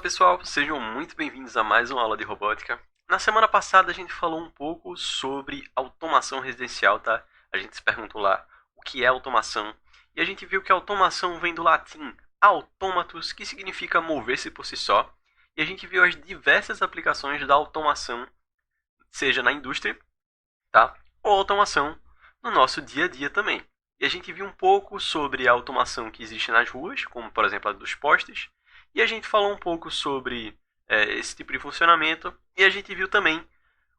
pessoal, sejam muito bem-vindos a mais uma aula de robótica. Na semana passada a gente falou um pouco sobre automação residencial, tá? A gente se perguntou lá o que é automação e a gente viu que automação vem do latim automatus, que significa mover-se por si só, e a gente viu as diversas aplicações da automação, seja na indústria, tá? Ou automação no nosso dia a dia também. E a gente viu um pouco sobre a automação que existe nas ruas, como por exemplo a dos postes, e a gente falou um pouco sobre esse tipo de funcionamento, e a gente viu também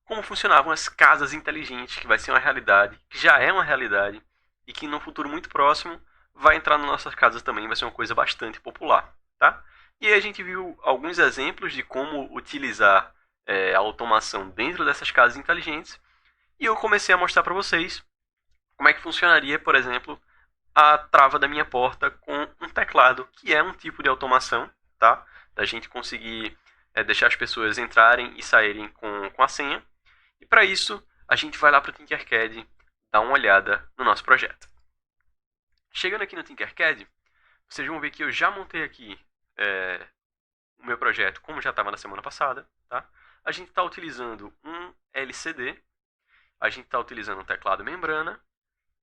como funcionavam as casas inteligentes, que vai ser uma realidade, que já é uma realidade, e que no futuro muito próximo vai entrar nas nossas casas também, vai ser uma coisa bastante popular, tá? E aí a gente viu alguns exemplos de como utilizar a automação dentro dessas casas inteligentes, e eu comecei a mostrar para vocês como é que funcionaria, por exemplo, a trava da minha porta com um teclado, que é um tipo de automação, tá? Da gente conseguir deixar as pessoas entrarem e saírem com a senha. E para isso, a gente vai lá para o Tinkercad dar uma olhada no nosso projeto. Chegando aqui no Tinkercad, vocês vão ver que eu já montei aqui o meu projeto como já estava na semana passada, tá? A gente está utilizando um LCD, a gente está utilizando um teclado membrana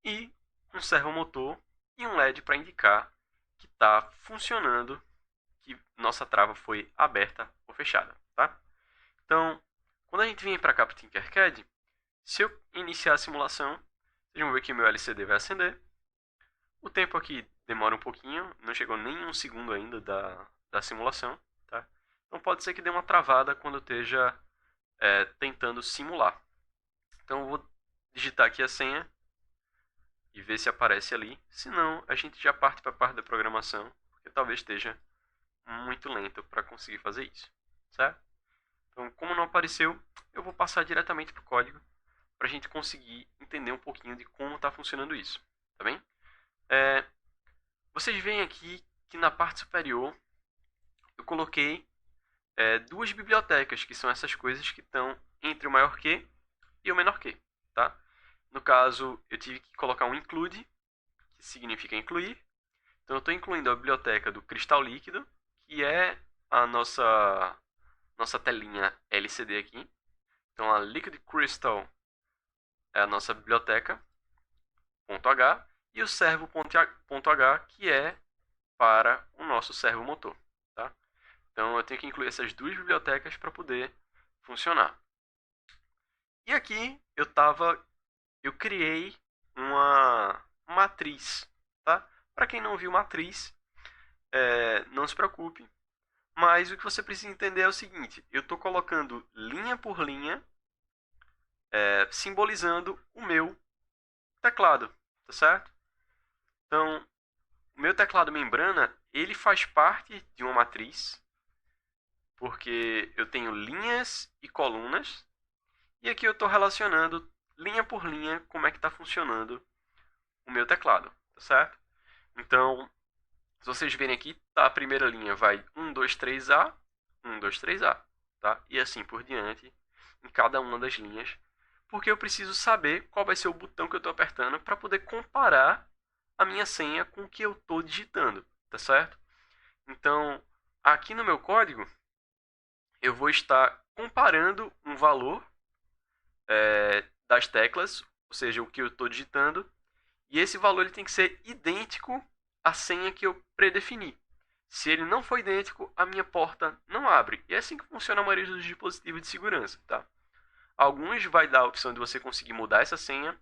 e um servomotor e um LED para indicar que está funcionando, que nossa trava foi aberta ou fechada, tá? Então, quando a gente vem para cá para o Tinkercad, se eu iniciar a simulação, vocês vão ver que meu LCD vai acender. O tempo aqui demora um pouquinho, não chegou nem um segundo ainda da simulação, tá? Então pode ser que dê uma travada quando eu esteja tentando simular. Então eu vou digitar aqui a senha e ver se aparece ali. Se não, a gente já parte para a parte da programação, porque talvez esteja muito lento para conseguir fazer isso, certo? Então, como não apareceu, eu vou passar diretamente para o código para a gente conseguir entender um pouquinho de como está funcionando isso, tá bem? Vocês veem aqui que na parte superior eu coloquei duas bibliotecas, que são essas coisas que estão entre o maior que e o menor que, tá? No caso, eu tive que colocar um include, que significa incluir. Então eu estou incluindo a biblioteca do cristal líquido, que é a nossa telinha LCD aqui. Então a Liquid Crystal é a nossa biblioteca, .h, e o servo.h, que é para o nosso servo motor. Tá? Então eu tenho que incluir essas duas bibliotecas para poder funcionar. E aqui eu criei uma matriz. Tá? Para quem não viu matriz, não se preocupe. Mas o que você precisa entender é o seguinte: eu estou colocando linha por linha, simbolizando o meu teclado, tá certo? Então, o meu teclado membrana, ele faz parte de uma matriz, porque eu tenho linhas e colunas, e aqui eu estou relacionando linha por linha como é que está funcionando o meu teclado, tá certo? Então, se vocês verem aqui, tá, a primeira linha vai 1, 2, 3A, 1, 2, 3A, tá? E assim por diante, em cada uma das linhas, porque eu preciso saber qual vai ser o botão que eu estou apertando para poder comparar a minha senha com o que eu estou digitando, tá certo? Então, aqui no meu código, eu vou estar comparando um valor das teclas, ou seja, o que eu estou digitando, e esse valor ele tem que ser idêntico à senha que eu predefini. Se ele não for idêntico, a minha porta não abre. E é assim que funciona a maioria dos dispositivos de segurança, tá? Alguns vai dar a opção de você conseguir mudar essa senha,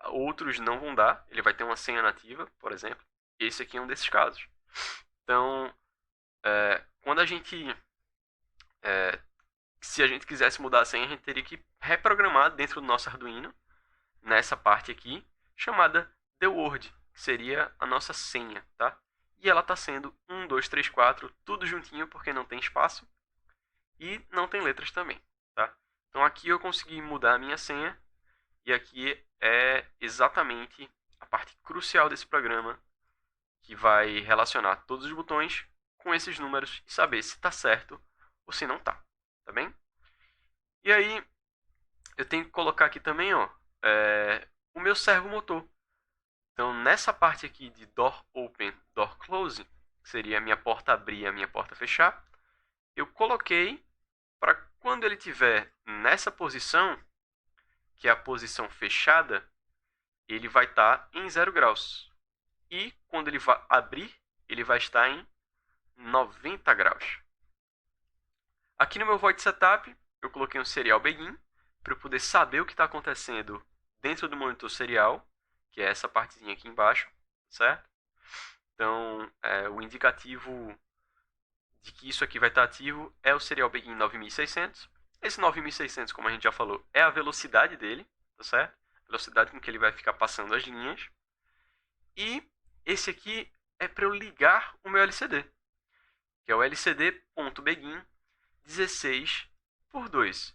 outros não vão dar. Ele vai ter uma senha nativa, por exemplo. Esse aqui é um desses casos. Então, quando a gente se a gente quisesse mudar a senha, a gente teria que reprogramar dentro do nosso Arduino, nessa parte aqui, chamada The Word, que seria a nossa senha, tá? E ela está sendo 1, 2, 3, 4, tudo juntinho, porque não tem espaço e não tem letras também, tá? Então aqui eu consegui mudar a minha senha, e aqui é exatamente a parte crucial desse programa, que vai relacionar todos os botões com esses números e saber se está certo ou se não está, tá bem? E aí, eu tenho que colocar aqui também, ó, o meu servo motor. Então, nessa parte aqui de door open, door close, que seria a minha porta abrir e a minha porta fechar, eu coloquei para quando ele estiver nessa posição, que é a posição fechada, ele vai estar em 0 graus. E quando ele vai abrir, ele vai estar em 90 graus. Aqui no meu Void Setup, eu coloquei um serial begin, para eu poder saber o que está acontecendo dentro do monitor serial, que é essa partezinha aqui embaixo, certo? Então, o indicativo de que isso aqui vai estar ativo é o serial begin 9600. Esse 9600, como a gente já falou, é a velocidade dele, tá certo? A velocidade com que ele vai ficar passando as linhas. E esse aqui é para eu ligar o meu LCD, que é o lcd.begin 16 por 2.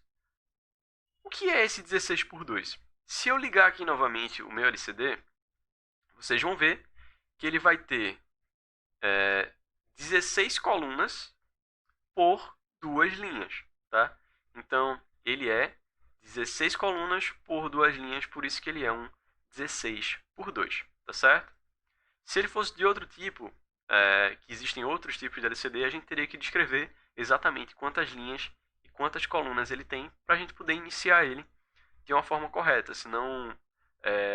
O que é esse 16 por 2? Se eu ligar aqui novamente o meu LCD, vocês vão ver que ele vai ter 16 colunas por 2 linhas, tá? Então, ele é 16 colunas por 2 linhas, por isso que ele é um 16 por 2, tá certo? Se ele fosse de outro tipo, que existem outros tipos de LCD, a gente teria que descrever exatamente quantas linhas e quantas colunas ele tem para a gente poder iniciar ele de uma forma correta, senão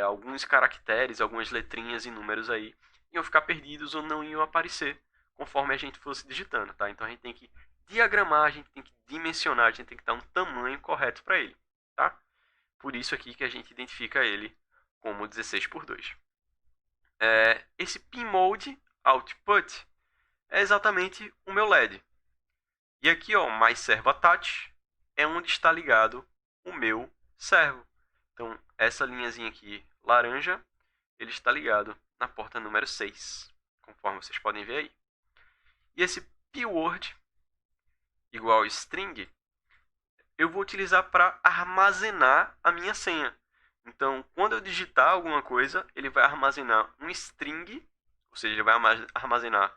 alguns caracteres, algumas letrinhas e números aí iam ficar perdidos ou não iam aparecer conforme a gente fosse digitando, tá? Então a gente tem que diagramar, a gente tem que dimensionar, a gente tem que dar um tamanho correto para ele, tá? Por isso aqui que a gente identifica ele como 16 por 2. Esse pin mode output é exatamente o meu LED. E aqui, ó, mais servo attach é onde está ligado o meu servo. Então, essa linhazinha aqui laranja, ele está ligado na porta número 6, conforme vocês podem ver aí. E esse pword igual string, eu vou utilizar para armazenar a minha senha. Então, quando eu digitar alguma coisa, ele vai armazenar um string, ou seja, ele vai armazenar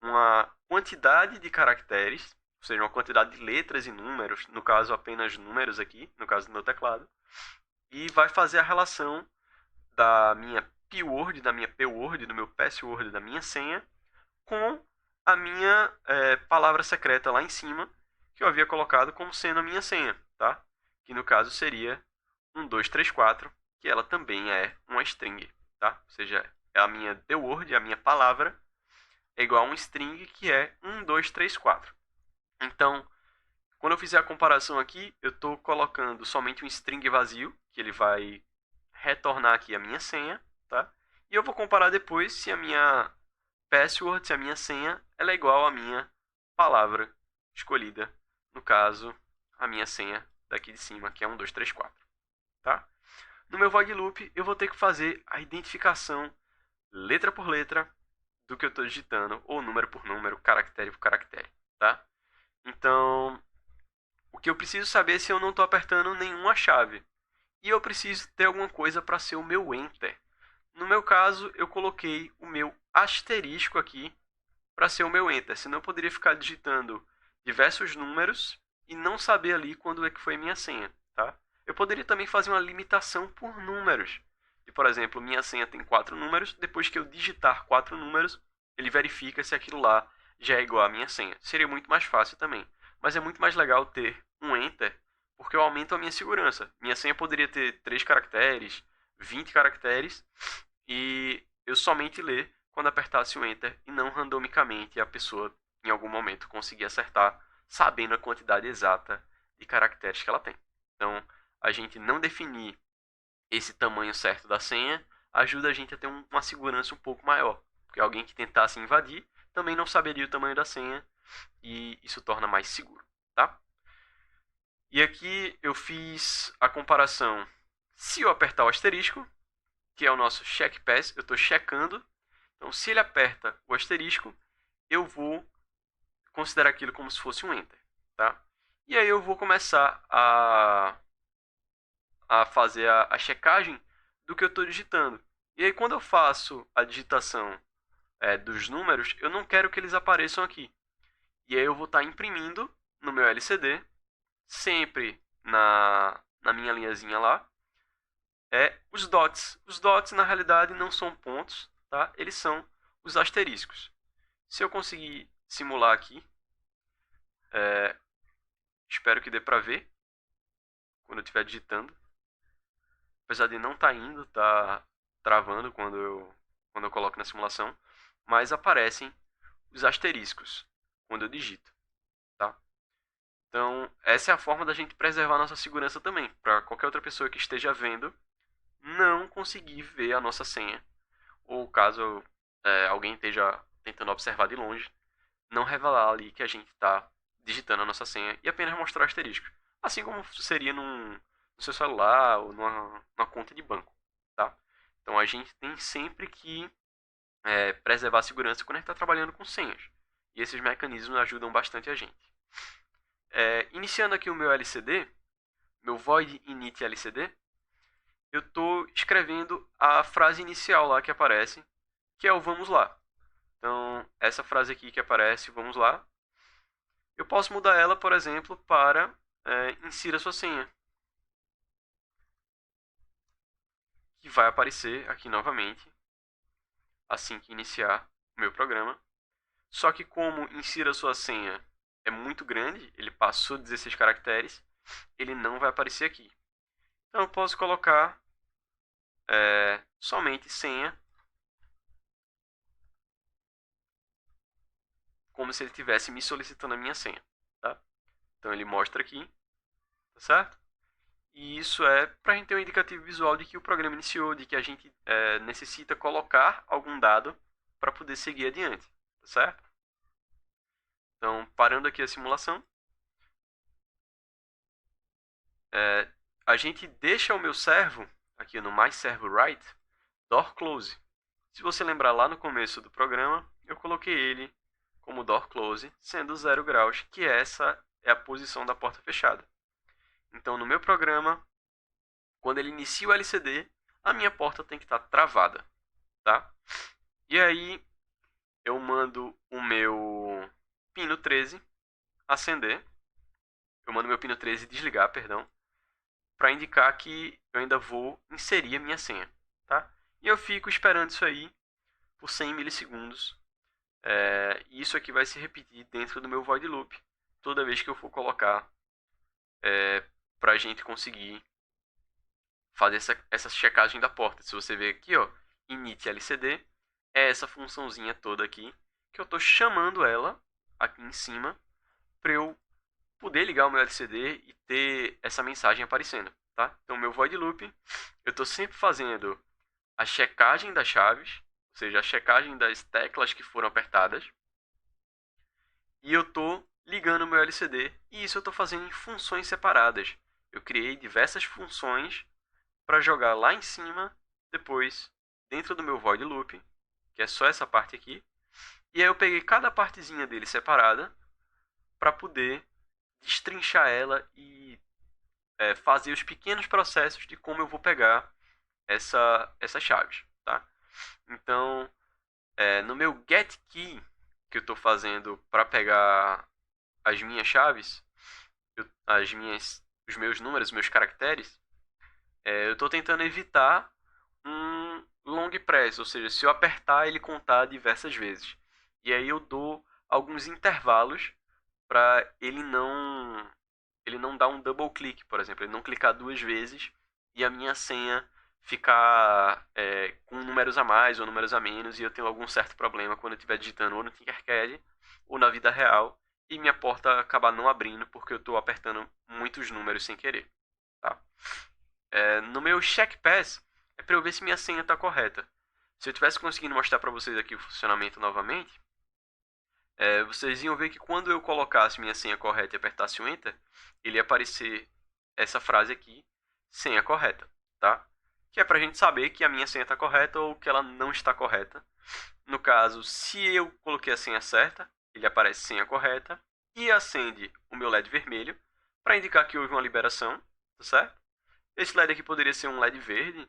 uma quantidade de caracteres, ou seja, uma quantidade de letras e números, no caso apenas números aqui, no caso do meu teclado, e vai fazer a relação da minha pword, da minha pword, do meu password, da minha senha, com a minha palavra secreta lá em cima, que eu havia colocado como sendo a minha senha, tá? Que no caso seria 1234, que ela também é uma string, tá? Ou seja, é a minha the word, a minha palavra, é igual a um string que é 1234. Então, quando eu fizer a comparação aqui, eu estou colocando somente um string vazio, que ele vai retornar aqui a minha senha, tá? E eu vou comparar depois se a minha password, se a minha senha, ela é igual à minha palavra escolhida. No caso, a minha senha daqui de cima, que é 1234, tá? No meu void loop, eu vou ter que fazer a identificação letra por letra do que eu estou digitando, ou número por número, caractere por caractere, tá? Então, o que eu preciso saber é se eu não estou apertando nenhuma chave. E eu preciso ter alguma coisa para ser o meu enter. No meu caso, eu coloquei o meu asterisco aqui para ser o meu enter. Senão eu poderia ficar digitando diversos números e não saber ali quando é que foi a minha senha, tá? Eu poderia também fazer uma limitação por números. E, por exemplo, minha senha tem 4 números. Depois que eu digitar 4 números, ele verifica se aquilo lá já é igual à minha senha. Seria muito mais fácil também. Mas é muito mais legal ter um enter, porque eu aumento a minha segurança. Minha senha poderia ter 3 caracteres, 20 caracteres, e eu somente ler quando apertasse o enter e não randomicamente a pessoa em algum momento conseguir acertar, sabendo a quantidade exata de caracteres que ela tem. Então, a gente não definir esse tamanho certo da senha ajuda a gente a ter uma segurança um pouco maior, porque alguém que tentasse invadir também não saberia o tamanho da senha e isso torna mais seguro, tá? E aqui eu fiz a comparação. Se eu apertar o asterisco, que é o nosso check pass, eu estou checando. Então, se ele aperta o asterisco, eu vou considerar aquilo como se fosse um enter, tá? E aí eu vou começar a fazer a checagem do que eu estou digitando. E aí quando eu faço a digitação dos números, eu não quero que eles apareçam aqui. E aí eu vou estar imprimindo no meu LCD, sempre na minha linhazinha lá, os dots. Os dots, na realidade, não são pontos, tá? Eles são os asteriscos. Se eu conseguir simular aqui, Espero que dê pra ver quando eu estiver digitando. Apesar de não estar indo, tá travando quando eu coloco na simulação. Mas aparecem os asteriscos quando eu digito, tá? Então, essa é a forma da gente preservar a nossa segurança também. Para qualquer outra pessoa que esteja vendo, não conseguir ver a nossa senha. Ou caso alguém esteja tentando observar de longe, não revelar ali que a gente está digitando a nossa senha e apenas mostrar o asterisco. Assim como seria no seu celular ou numa conta de banco, tá? Então a gente tem sempre que preservar a segurança quando a gente está trabalhando com senhas. E esses mecanismos ajudam bastante a gente. Iniciando aqui o meu LCD, meu void init LCD, eu estou escrevendo a frase inicial lá que aparece, que é o vamos lá. Então, essa frase aqui que aparece, vamos lá, eu posso mudar ela, por exemplo, para insira sua senha, que vai aparecer aqui novamente, assim que iniciar o meu programa. Só que como insira sua senha é muito grande, ele passou de 16 caracteres, ele não vai aparecer aqui. Então eu posso colocar somente senha, como se ele estivesse me solicitando a minha senha, tá? Então ele mostra aqui, tá certo? E isso é para a gente ter um indicativo visual de que o programa iniciou, de que a gente necessita colocar algum dado para poder seguir adiante, tá certo? Então, parando aqui a simulação, a gente deixa o meu servo, aqui no myServWrite, door close. Se você lembrar lá no começo do programa, eu coloquei ele como door close, sendo 0 graus, que essa é a posição da porta fechada. Então, no meu programa, quando ele inicia o LCD, a minha porta tem que estar travada, tá? E aí, eu mando o meu pino 13 acender. Eu mando meu pino 13 desligar, perdão, para indicar que eu ainda vou inserir a minha senha, tá? E eu fico esperando isso aí por 100 milissegundos. E isso aqui vai se repetir dentro do meu void loop toda vez que eu for colocar para a gente conseguir fazer essa checagem da porta. Se você ver aqui, ó, init LCD, é essa funçãozinha toda aqui que eu estou chamando ela aqui em cima para eu poder ligar o meu LCD e ter essa mensagem aparecendo, tá? Então, meu void loop, eu estou sempre fazendo a checagem das chaves, ou seja, a checagem das teclas que foram apertadas, e eu estou ligando o meu LCD, e isso eu estou fazendo em funções separadas. Eu criei diversas funções para jogar lá em cima, depois dentro do meu void loop, que é só essa parte aqui, e aí eu peguei cada partezinha dele separada para poder destrinchar ela e fazer os pequenos processos de como eu vou pegar essas chaves, tá? Então, no meu get key que eu estou fazendo para pegar as minhas chaves, os meus números, os meus caracteres, eu estou tentando evitar um long press, ou seja, se eu apertar ele contar diversas vezes. E aí eu dou alguns intervalos para ele não dar um double click, por exemplo, ele não clicar duas vezes e a minha senha ficar com números a mais ou números a menos e eu tenho algum certo problema quando eu estiver digitando ou no Tinkercad ou na vida real e minha porta acabar não abrindo porque eu estou apertando muitos números sem querer, tá? No meu check pass é para eu ver se minha senha está correta. Se eu tivesse conseguindo mostrar para vocês aqui o funcionamento novamente, vocês iam ver que quando eu colocasse minha senha correta e apertasse o Enter, ele ia aparecer essa frase aqui, senha correta, tá? Que é pra gente saber que a minha senha está correta ou que ela não está correta. No caso, se eu coloquei a senha certa, ele aparece senha correta e acende o meu LED vermelho para indicar que houve uma liberação, tá certo? Esse LED aqui poderia ser um LED verde,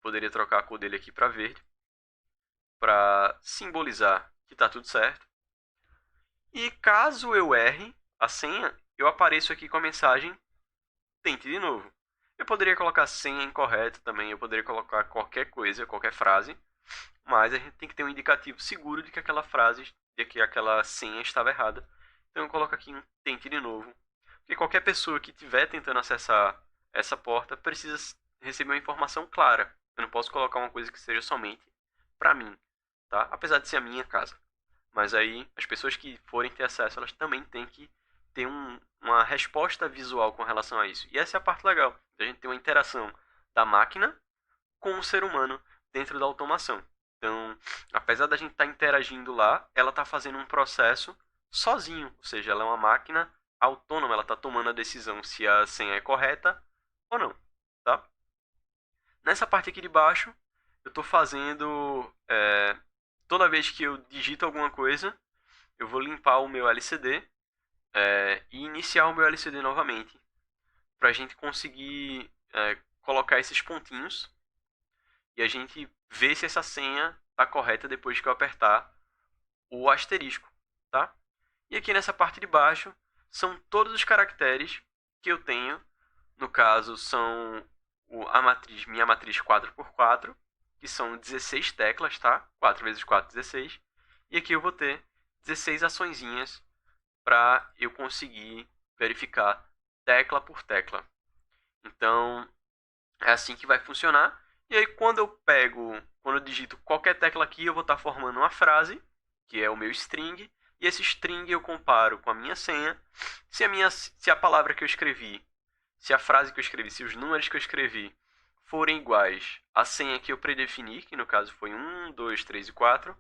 poderia trocar a cor dele aqui para verde, para simbolizar que está tudo certo. E caso eu erre a senha, eu apareço aqui com a mensagem tente de novo. Eu poderia colocar senha incorreta também, eu poderia colocar qualquer coisa, qualquer frase, mas a gente tem que ter um indicativo seguro de que aquela frase, de que aquela senha estava errada. Então eu coloco aqui um tente de novo. Porque qualquer pessoa que estiver tentando acessar essa porta precisa receber uma informação clara. Eu não posso colocar uma coisa que seja somente para mim, tá? Apesar de ser a minha casa. Mas aí as pessoas que forem ter acesso, elas também têm que ter uma resposta visual com relação a isso. E essa é a parte legal. A gente tem uma interação da máquina com o ser humano dentro da automação. Então, apesar da gente estar interagindo lá, ela está fazendo um processo sozinho. Ou seja, ela é uma máquina autônoma, ela está tomando a decisão se a senha é correta ou não. Tá? Nessa parte aqui de baixo, eu estou fazendo... toda vez que eu digito alguma coisa, eu vou limpar o meu LCD e iniciar o meu LCD novamente. Para a gente conseguir colocar esses pontinhos e a gente ver se essa senha está correta depois que eu apertar o asterisco, tá? E aqui nessa parte de baixo são todos os caracteres que eu tenho. No caso, são minha matriz 4x4, que são 16 teclas, tá? 4 vezes 4, 16. E aqui eu vou ter 16 açõezinhas para eu conseguir verificar tecla por tecla. Então, é assim que vai funcionar. E aí, quando eu digito qualquer tecla aqui, eu vou estar formando uma frase, que é o meu string. E esse string eu comparo com a minha senha. Se a palavra que eu escrevi, se a frase que eu escrevi, se os números que eu escrevi forem iguais à senha que eu predefini, que no caso foi 1, 2, 3 e 4,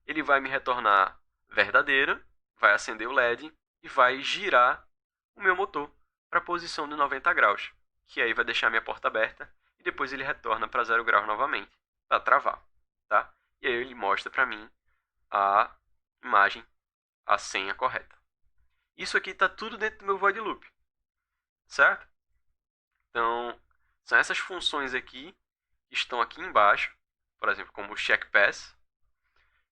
ele vai me retornar verdadeiro, vai acender o LED e vai girar o meu motor para a posição de 90 graus, que aí vai deixar minha porta aberta e depois ele retorna para 0 graus novamente, para travar, tá? E aí ele mostra para mim a imagem, a senha correta. Isso aqui está tudo dentro do meu void loop, certo? Então, são essas funções aqui que estão aqui embaixo, por exemplo, como o check pass,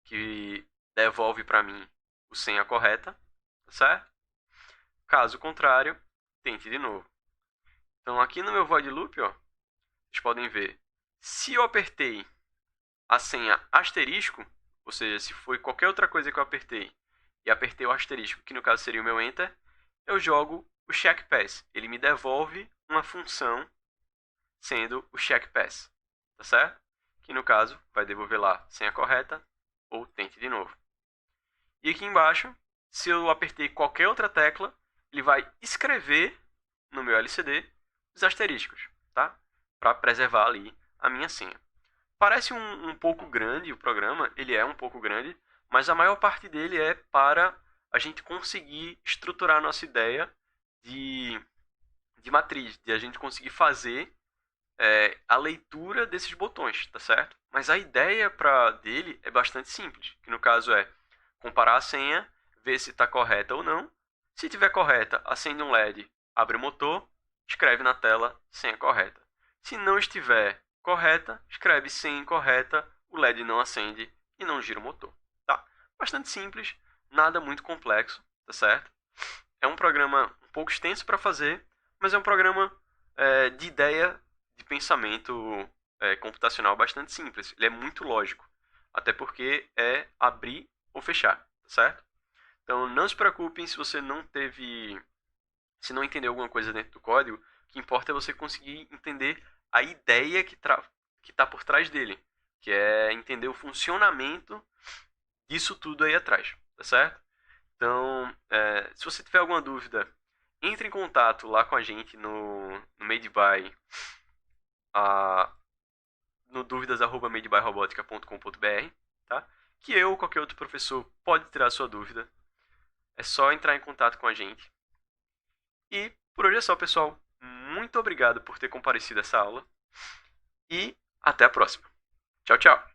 que devolve para mim a senha correta, certo? Caso contrário, tente de novo. Então, aqui no meu void loop, ó, vocês podem ver, se eu apertei a senha asterisco, ou seja, se foi qualquer outra coisa que eu apertei e apertei o asterisco, que no caso seria o meu enter, eu jogo o check pass. Ele me devolve uma função sendo o check pass, tá certo? Que no caso vai devolver lá senha correta ou tente de novo. E aqui embaixo, se eu apertei qualquer outra tecla, ele vai escrever no meu LCD os asteriscos, tá? Para preservar ali a minha senha. Parece um pouco grande o programa, ele é um pouco grande, mas a maior parte dele é para a gente conseguir estruturar a nossa ideia de matriz, de a gente conseguir fazer a leitura desses botões, tá certo? Mas a ideia dele é bastante simples, que no caso é comparar a senha, ver se está correta ou não. Se estiver correta, acende um LED, abre o motor, escreve na tela senha correta. Se não estiver correta, escreve senha incorreta, o LED não acende e não gira o motor. Tá? Bastante simples, nada muito complexo, tá certo? É um programa um pouco extenso para fazer, mas é um programa de ideia de pensamento computacional bastante simples. Ele é muito lógico, até porque é abrir ou fechar, tá certo? Então não se preocupem se você se não entendeu alguma coisa dentro do código. O que importa é você conseguir entender a ideia que está por trás dele, que é entender o funcionamento disso tudo aí atrás, tá certo? Então, se você tiver alguma dúvida, entre em contato lá com a gente no Made by, no dúvidas@madebyrobotica.com.br, tá? Que eu ou qualquer outro professor pode tirar a sua dúvida. É só entrar em contato com a gente. E por hoje é só, pessoal. Muito obrigado por ter comparecido a essa aula. E até a próxima. Tchau, tchau.